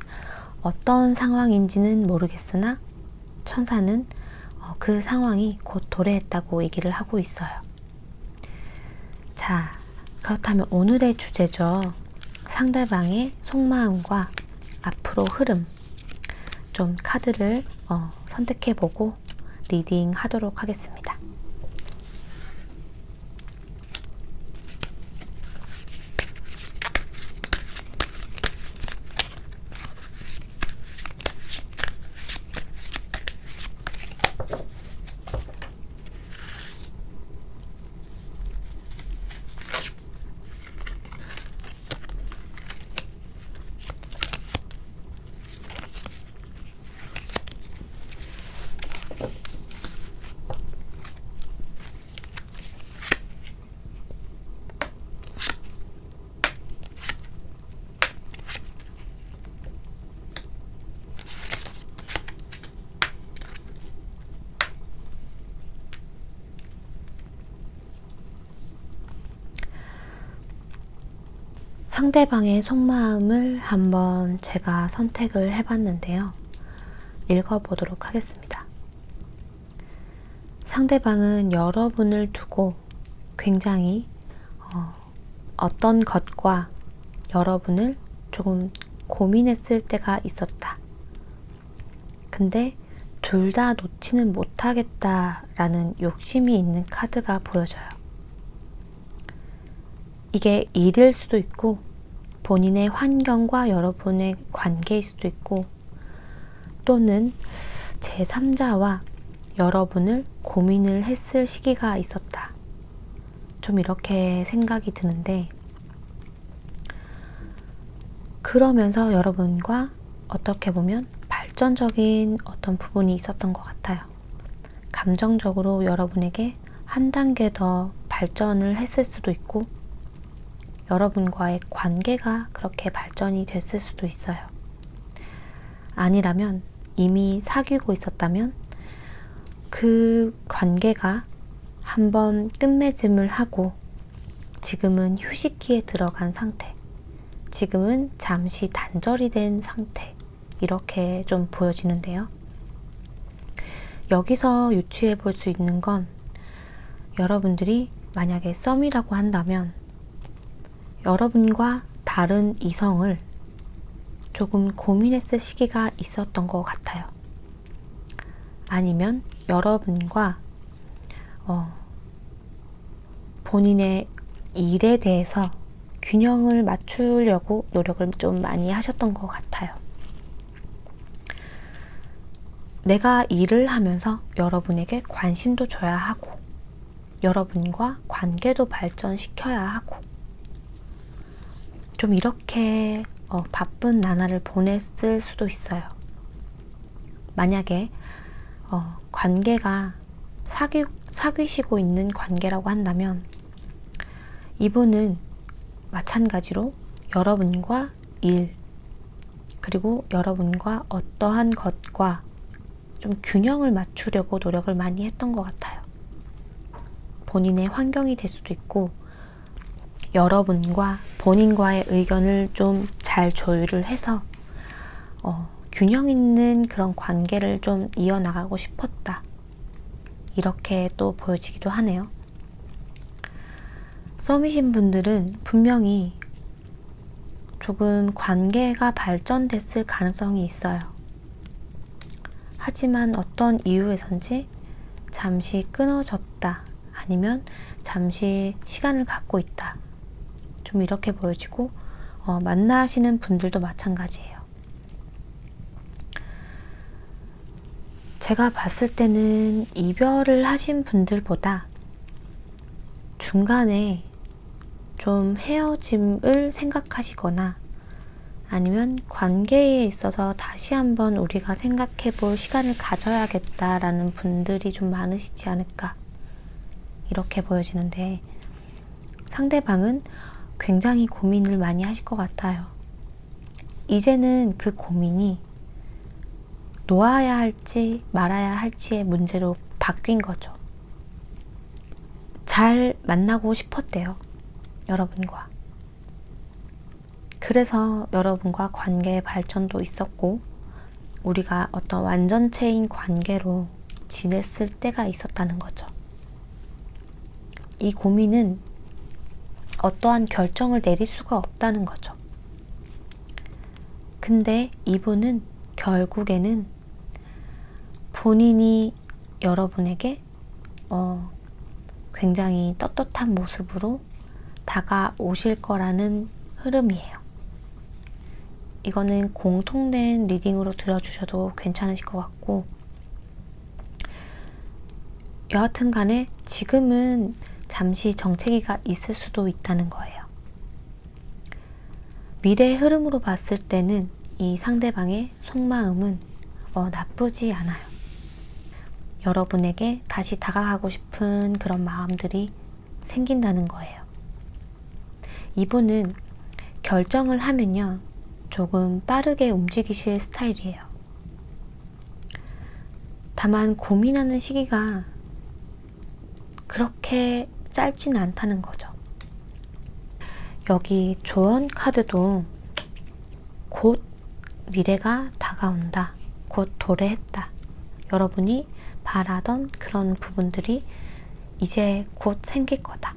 어떤 상황인지는 모르겠으나 천사는 그 상황이 곧 도래했다고 얘기를 하고 있어요. 자, 그렇다면 오늘의 주제죠. 상대방의 속마음과 앞으로 흐름. 좀 카드를 선택해보고 리딩 하도록 하겠습니다. 상대방의 속마음을 한번 제가 선택을 해봤는데요. 읽어보도록 하겠습니다. 상대방은 여러분을 두고 굉장히 어떤 것과 여러분을 조금 고민했을 때가 있었다. 근데 둘 다 놓지는 못하겠다라는 욕심이 있는 카드가 보여져요. 이게 일일 수도 있고 본인의 환경과 여러분의 관계일 수도 있고 또는 제3자와 여러분을 고민을 했을 시기가 있었다. 좀 이렇게 생각이 드는데, 그러면서 여러분과 어떻게 보면 발전적인 어떤 부분이 있었던 것 같아요. 감정적으로 여러분에게 한 단계 더 발전을 했을 수도 있고, 여러분과의 관계가 그렇게 발전이 됐을 수도 있어요. 아니라면 이미 사귀고 있었다면 그 관계가 한번 끝맺음을 하고 지금은 휴식기에 들어간 상태, 지금은 잠시 단절이 된 상태, 이렇게 좀 보여지는데요. 여기서 유추해 볼 수 있는 건, 여러분들이 만약에 썸이라고 한다면 여러분과 다른 이성을 조금 고민했을 시기가 있었던 것 같아요. 아니면 여러분과 본인의 일에 대해서 균형을 맞추려고 노력을 좀 많이 하셨던 것 같아요. 내가 일을 하면서 여러분에게 관심도 줘야 하고, 여러분과 관계도 발전시켜야 하고, 좀 이렇게 바쁜 나날을 보냈을 수도 있어요. 만약에 관계가 사귀시고 있는 관계라고 한다면, 이분은 마찬가지로 여러분과 일, 그리고 여러분과 어떠한 것과 좀 균형을 맞추려고 노력을 많이 했던 것 같아요. 본인의 환경이 될 수도 있고, 여러분과 본인과의 의견을 좀 잘 조율을 해서 균형 있는 그런 관계를 좀 이어나가고 싶었다. 이렇게 또 보여지기도 하네요. 썸이신 분들은 분명히 조금 관계가 발전됐을 가능성이 있어요. 하지만 어떤 이유에선지 잠시 끊어졌다, 아니면 잠시 시간을 갖고 있다, 좀 이렇게 보여지고, 만나시는 분들도 마찬가지예요. 제가 봤을 때는 이별을 하신 분들보다 중간에 좀 헤어짐을 생각하시거나, 아니면 관계에 있어서 다시 한번 우리가 생각해 볼 시간을 가져야겠다라는 분들이 좀 많으시지 않을까, 이렇게 보여지는데, 상대방은 굉장히 고민을 많이 하실 것 같아요. 이제는 그 고민이 놓아야 할지 말아야 할지의 문제로 바뀐 거죠. 잘 만나고 싶었대요, 여러분과. 그래서 여러분과 관계의 발전도 있었고, 우리가 어떤 완전체인 관계로 지냈을 때가 있었다는 거죠. 이 고민은 어떠한 결정을 내릴 수가 없다는 거죠. 근데 이분은 결국에는 본인이 여러분에게 굉장히 떳떳한 모습으로 다가오실 거라는 흐름이에요. 이거는 공통된 리딩으로 들어주셔도 괜찮으실 것 같고, 여하튼 간에 지금은 잠시 정체기가 있을 수도 있다는 거예요. 미래의 흐름으로 봤을 때는 이 상대방의 속마음은 나쁘지 않아요. 여러분에게 다시 다가가고 싶은 그런 마음들이 생긴다는 거예요. 이분은 결정을 하면요, 조금 빠르게 움직이실 스타일이에요. 다만 고민하는 시기가 그렇게 짧지는 않다는 거죠. 여기 조언 카드도 곧 미래가 다가온다, 곧 도래했다, 여러분이 바라던 그런 부분들이 이제 곧 생길 거다,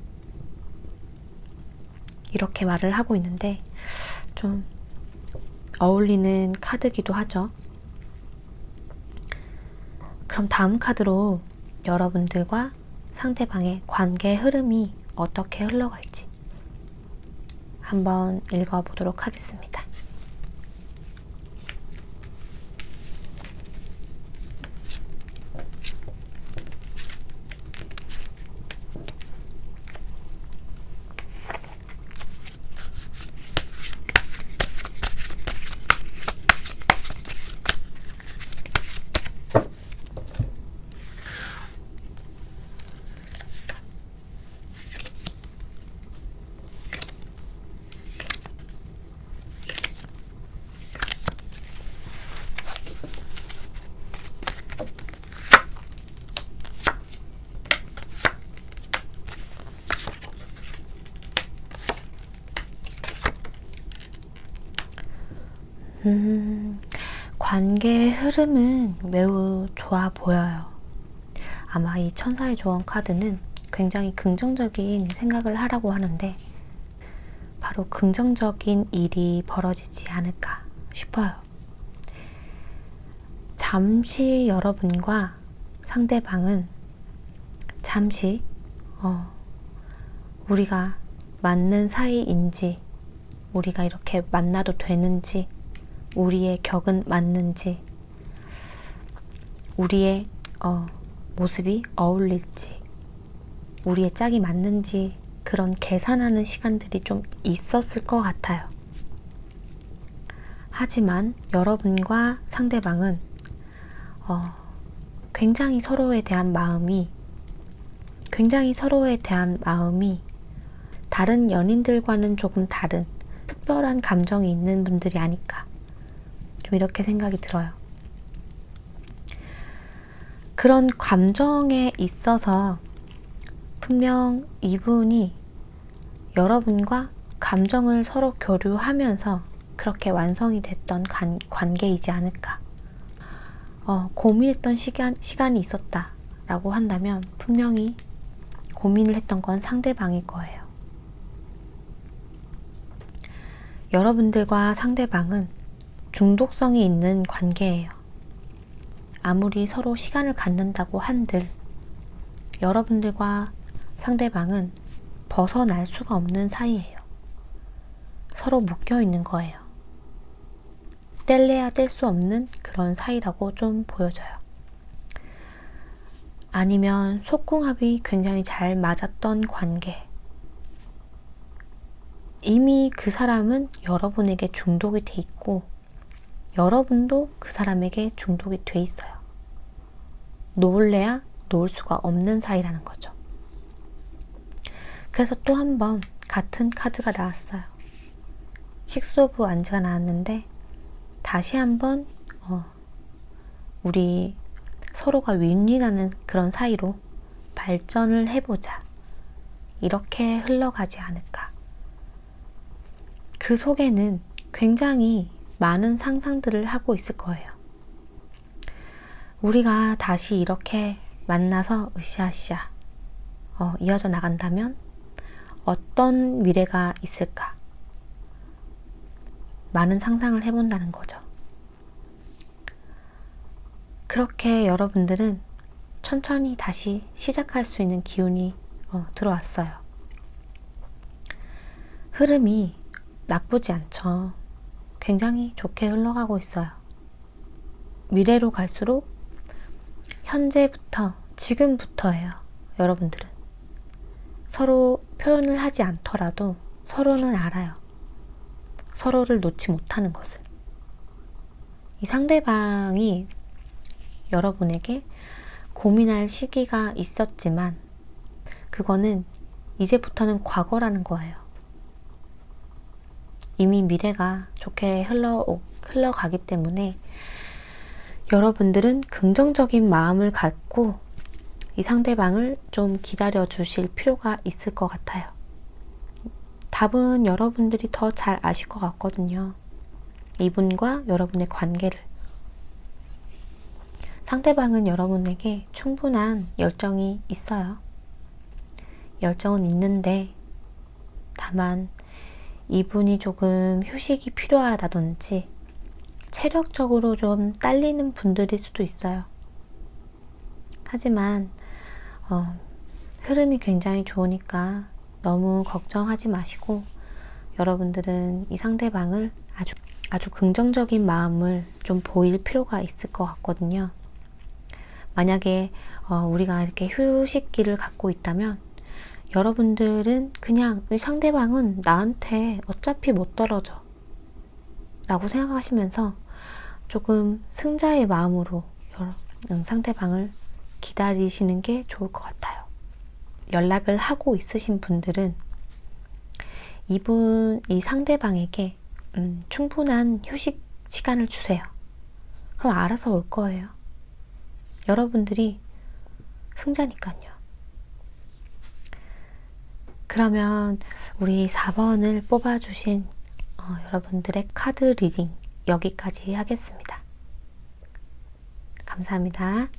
이렇게 말을 하고 있는데, 좀 어울리는 카드기도 하죠. 그럼 다음 카드로 여러분들과 상대방의 관계 흐름이 어떻게 흘러갈지 한번 읽어보도록 하겠습니다. 관계의 흐름은 매우 좋아 보여요. 아마 이 천사의 조언 카드는 굉장히 긍정적인 생각을 하라고 하는데 바로 긍정적인 일이 벌어지지 않을까 싶어요. 잠시 여러분과 상대방은 잠시 우리가 맞는 사이인지, 우리가 이렇게 만나도 되는지, 우리의 격은 맞는지, 우리의 모습이 어울릴지, 우리의 짝이 맞는지 그런 계산하는 시간들이 좀 있었을 것 같아요. 하지만 여러분과 상대방은 굉장히 서로에 대한 마음이 다른 연인들과는 조금 다른 특별한 감정이 있는 분들이 아닐까, 좀 이렇게 생각이 들어요. 그런 감정에 있어서 분명 이분이 여러분과 감정을 서로 교류하면서 그렇게 완성이 됐던 관계이지 않을까. 고민했던 시간이 있었다라고 한다면 분명히 고민을 했던 건 상대방일 거예요. 여러분들과 상대방은 중독성이 있는 관계예요. 아무리 서로 시간을 갖는다고 한들 여러분들과 상대방은 벗어날 수가 없는 사이예요. 서로 묶여 있는 거예요. 뗄래야 뗄 수 없는 그런 사이라고 좀 보여져요. 아니면 속궁합이 굉장히 잘 맞았던 관계. 이미 그 사람은 여러분에게 중독이 돼 있고 여러분도 그 사람에게 중독이 돼 있어요. 놓을래야 놓을 수가 없는 사이라는 거죠. 그래서 또 한 번 같은 카드가 나왔어요. 식스 오브 완즈가 나왔는데 다시 한번 우리 서로가 윈윈하는 그런 사이로 발전을 해보자, 이렇게 흘러가지 않을까. 그 속에는 굉장히 많은 상상들을 하고 있을 거예요. 우리가 다시 이렇게 만나서 으쌰으쌰 이어져 나간다면 어떤 미래가 있을까? 많은 상상을 해본다는 거죠. 그렇게 여러분들은 천천히 다시 시작할 수 있는 기운이 들어왔어요. 흐름이 나쁘지 않죠. 굉장히 좋게 흘러가고 있어요. 미래로 갈수록 현재부터, 지금부터예요. 여러분들은 서로 표현을 하지 않더라도 서로는 알아요. 서로를 놓지 못하는 것을. 이 상대방이 여러분에게 고민할 시기가 있었지만 그거는 이제부터는 과거라는 거예요. 이미 미래가 좋게 흘러가기 때문에 여러분들은 긍정적인 마음을 갖고 이 상대방을 좀 기다려 주실 필요가 있을 것 같아요. 답은 여러분들이 더 잘 아실 것 같거든요. 이분과 여러분의 관계를. 상대방은 여러분에게 충분한 열정이 있어요. 열정은 있는데 다만 이분이 조금 휴식이 필요하다든지 체력적으로 좀 딸리는 분들일 수도 있어요. 하지만 흐름이 굉장히 좋으니까 너무 걱정하지 마시고 여러분들은 이 상대방을 아주 긍정적인 마음을 좀 보일 필요가 있을 것 같거든요. 만약에 우리가 이렇게 휴식기를 갖고 있다면 여러분들은 그냥 상대방은 나한테 어차피 못 떨어져 라고 생각하시면서 조금 승자의 마음으로 상대방을 기다리시는 게 좋을 것 같아요. 연락을 하고 있으신 분들은 이 상대방에게 충분한 휴식 시간을 주세요. 그럼 알아서 올 거예요. 여러분들이 승자니까요. 그러면 우리 4번을 뽑아주신 여러분들의 카드 리딩 여기까지 하겠습니다. 감사합니다.